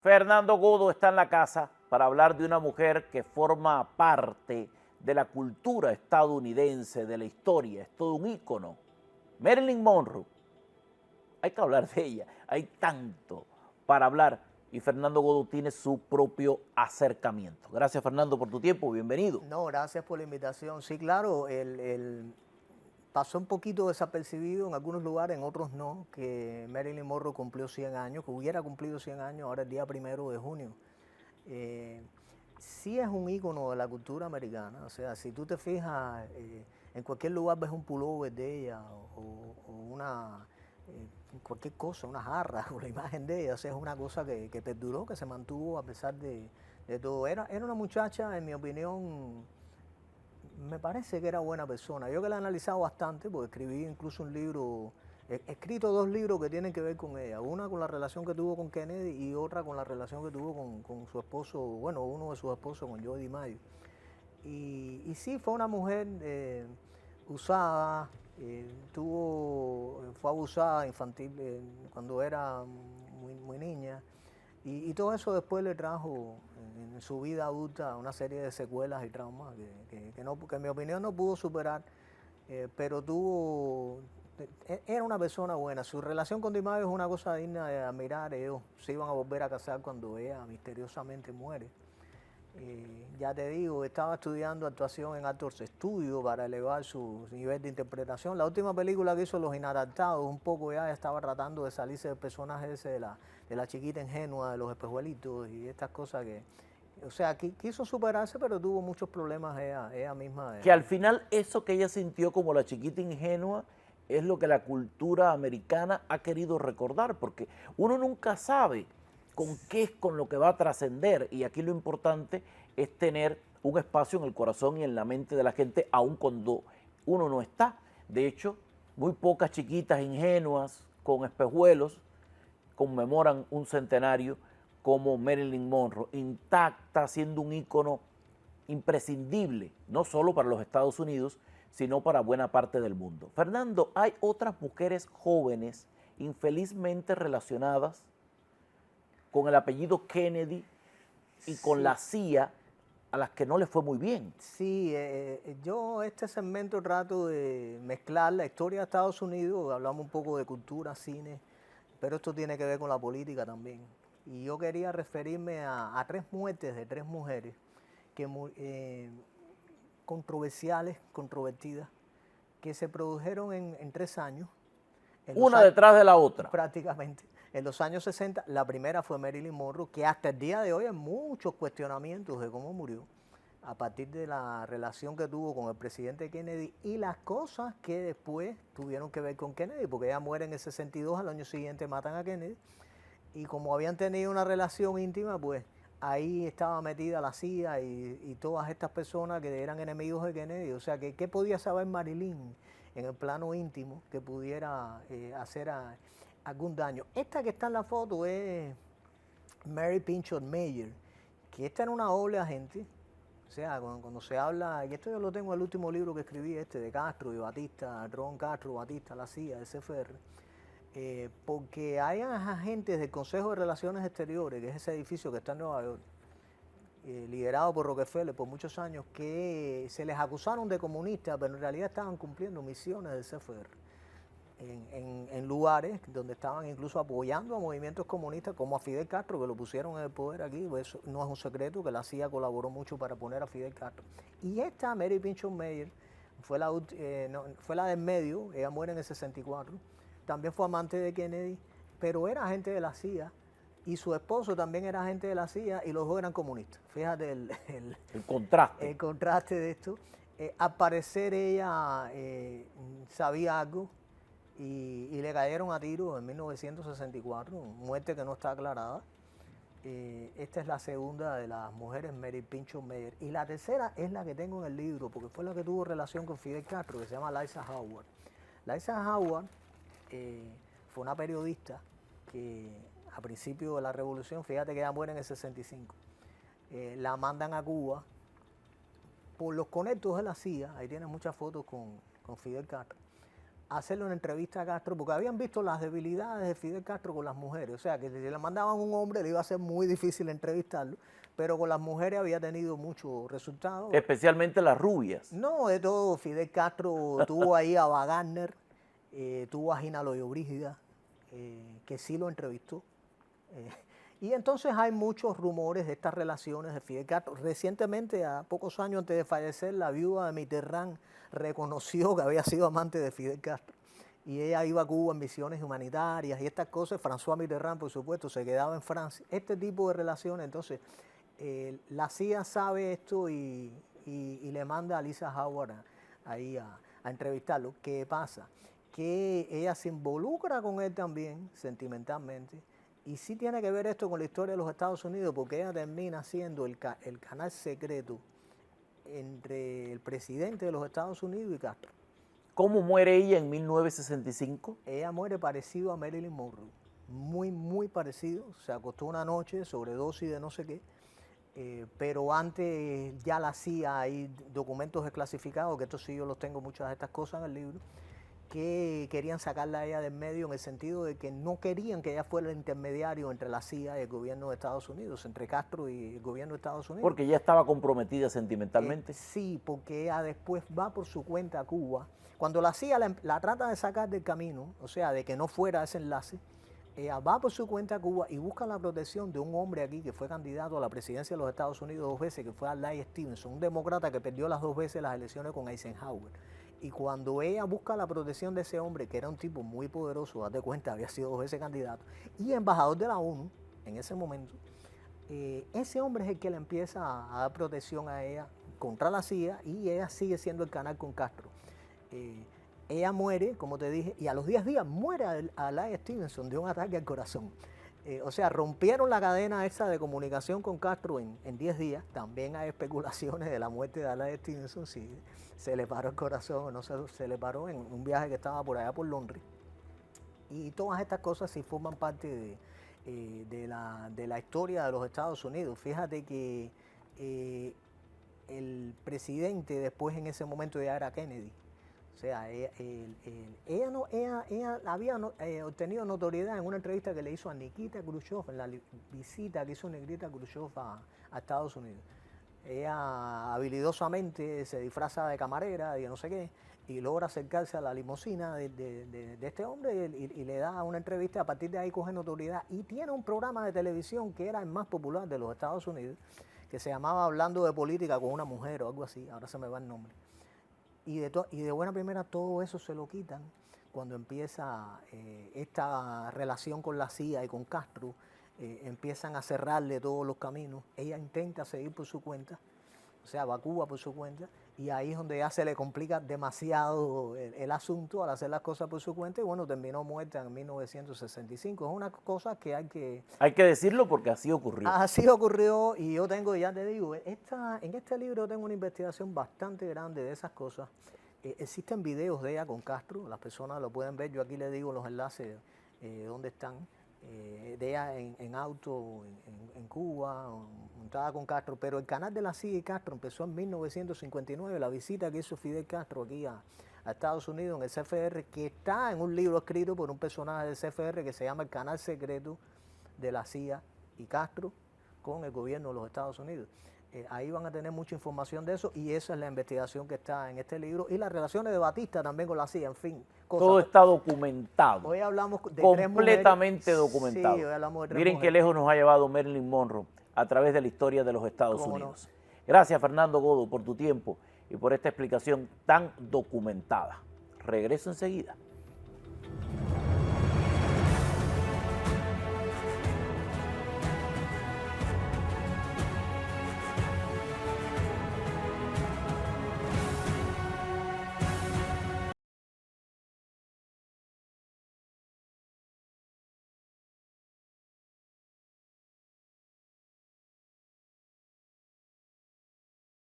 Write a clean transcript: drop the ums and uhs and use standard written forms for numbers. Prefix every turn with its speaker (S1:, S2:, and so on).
S1: Fernando Godo está en la casa para hablar de una mujer que forma parte de la cultura estadounidense, de la historia, es todo un ícono. Marilyn Monroe, hay que hablar de ella, hay tanto para hablar y Fernando Godo tiene su propio acercamiento. Gracias Fernando por tu tiempo, bienvenido.
S2: No, gracias por la invitación. Sí, claro, pasó un poquito desapercibido en algunos lugares, en otros no, que Marilyn Monroe cumplió 100 años, que hubiera cumplido 100 años ahora el día 1 de junio. Eh, sí es un ícono de la cultura americana, o sea, si tú te fijas, en cualquier lugar ves un pullover de ella o cualquier cosa, una jarra o la imagen de ella, o sea, es una cosa que perduró, que se mantuvo a pesar de todo. Era una muchacha, en mi opinión, me parece que era buena persona. Yo que la he analizado bastante, porque escribí incluso un libro, he escrito 2 libros que tienen que ver con ella. Una con la relación que tuvo con Kennedy y otra con la relación que tuvo con su esposo, bueno, uno de sus esposos, con Joe DiMaggio. Y sí, fue una mujer usada, fue abusada infantil cuando era muy niña. Y todo eso después le trajo en su vida adulta una serie de secuelas y traumas que en mi opinión no pudo superar, pero era una persona buena. Su relación con DiMaggio es una cosa digna de admirar. Ellos se iban a volver a casar cuando ella misteriosamente muere. Ya te digo, estaba estudiando actuación en Actors Studio para elevar su nivel de interpretación. La última película que hizo, Los Inadaptados, un poco ya estaba tratando de salirse del personaje ese de la chiquita ingenua, de los espejuelitos y estas cosas que... O sea, quiso superarse, pero tuvo muchos problemas ella misma.
S1: Que al final eso que ella sintió como la chiquita ingenua es lo que la cultura americana ha querido recordar, porque uno nunca sabe con qué es con lo que va a trascender y aquí lo importante es tener un espacio en el corazón y en la mente de la gente aun cuando uno no está. De hecho, muy pocas chiquitas ingenuas con espejuelos conmemoran un centenario como Marilyn Monroe, intacta, siendo un ícono imprescindible, no solo para los Estados Unidos, sino para buena parte del mundo. Fernando, hay otras mujeres jóvenes infelizmente relacionadas con el apellido Kennedy y con la CIA a las que no les fue muy bien.
S2: Sí, yo este segmento trato de mezclar la historia de Estados Unidos, hablamos un poco de cultura, cine, pero esto tiene que ver con la política también. Y yo quería referirme a 3 muertes de 3 mujeres que, controversiales, controvertidas, que se produjeron en 3 años.
S1: Una detrás de la otra.
S2: Prácticamente. En los años 60, la primera fue Marilyn Monroe, que hasta el día de hoy hay muchos cuestionamientos de cómo murió, a partir de la relación que tuvo con el presidente Kennedy y las cosas que después tuvieron que ver con Kennedy, porque ella muere en el 62, al año siguiente matan a Kennedy, y como habían tenido una relación íntima, pues ahí estaba metida la CIA y todas estas personas que eran enemigos de Kennedy. O sea, ¿qué podía saber Marilyn en el plano íntimo que pudiera hacer algún daño? Esta que está en la foto es Mary Pinchot Meyer, que esta era una doble agente. O sea, cuando se habla, y esto yo lo tengo en el último libro que escribí, de Castro y Batista, Ron Castro, Batista, la CIA, el CFR, porque hay agentes del Consejo de Relaciones Exteriores, que es ese edificio que está en Nueva York, liderado por Rockefeller por muchos años, que se les acusaron de comunistas, pero en realidad estaban cumpliendo misiones del CFR en lugares donde estaban incluso apoyando a movimientos comunistas como a Fidel Castro, que lo pusieron en el poder aquí. Eso no es un secreto que la CIA colaboró mucho para poner a Fidel Castro. Y esta Mary Pinchot Meyer fue fue la del medio, ella muere en el 64, también fue amante de Kennedy, pero era agente de la CIA y su esposo también era agente de la CIA y los dos eran comunistas. Fíjate
S1: el contraste.
S2: El contraste de esto. Al parecer ella sabía algo y le cayeron a tiro en 1964, muerte que no está aclarada. Esta es la segunda de las mujeres, Mary Pinchot Meyer. Y la tercera es la que tengo en el libro, porque fue la que tuvo relación con Fidel Castro, que se llama Liza Howard. Liza Howard fue una periodista que a principio de la revolución, fíjate que ella muere en el 65, la mandan a Cuba por los conectos de la CIA, ahí tienes muchas fotos con Fidel Castro, hacerle una entrevista a Castro, porque habían visto las debilidades de Fidel Castro con las mujeres. O sea, que si le mandaban un hombre le iba a ser muy difícil entrevistarlo, pero con las mujeres había tenido mucho resultado.
S1: Especialmente las rubias.
S2: No, de todo. Fidel Castro tuvo ahí a Wagner, tuvo a Gina Loyo-Brígida, que sí lo entrevistó. Y entonces hay muchos rumores de estas relaciones de Fidel Castro. Recientemente, a pocos años antes de fallecer, la viuda de Mitterrand reconoció que había sido amante de Fidel Castro. Y ella iba a Cuba en misiones humanitarias y estas cosas. François Mitterrand, por supuesto, se quedaba en Francia. Este tipo de relaciones, entonces, la CIA sabe esto y le manda a Lisa Howard ahí a entrevistarlo. ¿Qué pasa? Que ella se involucra con él también, sentimentalmente. Y sí tiene que ver esto con la historia de los Estados Unidos, porque ella termina siendo el canal secreto entre el presidente de los Estados Unidos y Castro.
S1: ¿Cómo muere ella en 1965?
S2: Ella muere parecido a Marilyn Monroe, muy parecido. Se acostó una noche, sobredosis de no sé qué, pero antes ya la hacía, hay documentos desclasificados, que estos sí yo los tengo, muchas de estas cosas en el libro, que querían sacarla a ella del medio en el sentido de que no querían que ella fuera el intermediario entre la CIA y el gobierno de Estados Unidos, entre Castro y el gobierno de Estados Unidos.
S1: Porque ella estaba comprometida sentimentalmente.
S2: Sí, porque ella después va por su cuenta a Cuba. Cuando la CIA la trata de sacar del camino, o sea, de que no fuera ese enlace, ella va por su cuenta a Cuba y busca la protección de un hombre aquí que fue candidato a la presidencia de los Estados Unidos 2 veces, que fue Adlai Stevenson, un demócrata que perdió las 2 veces las elecciones con Eisenhower. Y cuando ella busca la protección de ese hombre, que era un tipo muy poderoso, date cuenta, había sido 2 veces candidato, y embajador de la ONU en ese momento, ese hombre es el que le empieza a dar protección a ella contra la CIA y ella sigue siendo el canal con Castro. Ella muere, como te dije, y a los 10 días muere Adlai Stevenson de un ataque al corazón. O sea, rompieron la cadena esa de comunicación con Castro en 10 días. También hay especulaciones de la muerte de Adlai Stevenson, si se le paró el corazón o no se le paró en un viaje que estaba por allá por Londres. Y todas estas cosas sí forman parte de la historia de los Estados Unidos. Fíjate que el presidente después en ese momento ya era Kennedy. O sea, ella había obtenido notoriedad en una entrevista que le hizo a Nikita Khrushchev, en la visita que hizo Nikita Khrushchev a Estados Unidos. Ella habilidosamente se disfraza de camarera, de no sé qué, y logra acercarse a la limusina de este hombre y le da una entrevista. A partir de ahí coge notoriedad y tiene un programa de televisión que era el más popular de los Estados Unidos, que se llamaba Hablando de Política con una mujer o algo así, ahora se me va el nombre. Y de buena primera todo eso se lo quitan cuando empieza esta relación con la CIA y con Castro. Empiezan a cerrarle todos los caminos. Ella intenta seguir por su cuenta, o sea, va a Cuba por su cuenta, y ahí es donde ya se le complica demasiado el asunto al hacer las cosas por su cuenta, y bueno, terminó muerta en 1965. Es una cosa que hay que...
S1: Hay que decirlo porque así ocurrió.
S2: Así ocurrió, y yo tengo, ya te digo, en este libro tengo una investigación bastante grande de esas cosas. Existen videos de ella con Castro, las personas lo pueden ver, yo aquí les digo los enlaces donde están, de ella en auto en Cuba, montada con Castro, pero el canal de la CIA y Castro empezó en 1959, la visita que hizo Fidel Castro aquí a Estados Unidos en el CFR, que está en un libro escrito por un personaje del CFR que se llama El Canal Secreto de la CIA y Castro con el gobierno de los Estados Unidos. Ahí van a tener mucha información de eso y esa es la investigación que está en este libro y las relaciones de Batista también con la CIA, en fin.
S1: Todo está documentado.
S2: Hoy hablamos de
S1: completamente documentado.
S2: Sí, hoy hablamos de 3
S1: Miren
S2: mujeres.
S1: qué lejos nos ha llevado Marilyn Monroe a través de la historia de los Estados Unidos. Gracias, Fernando Godo, por tu tiempo y por esta explicación tan documentada. Regreso enseguida.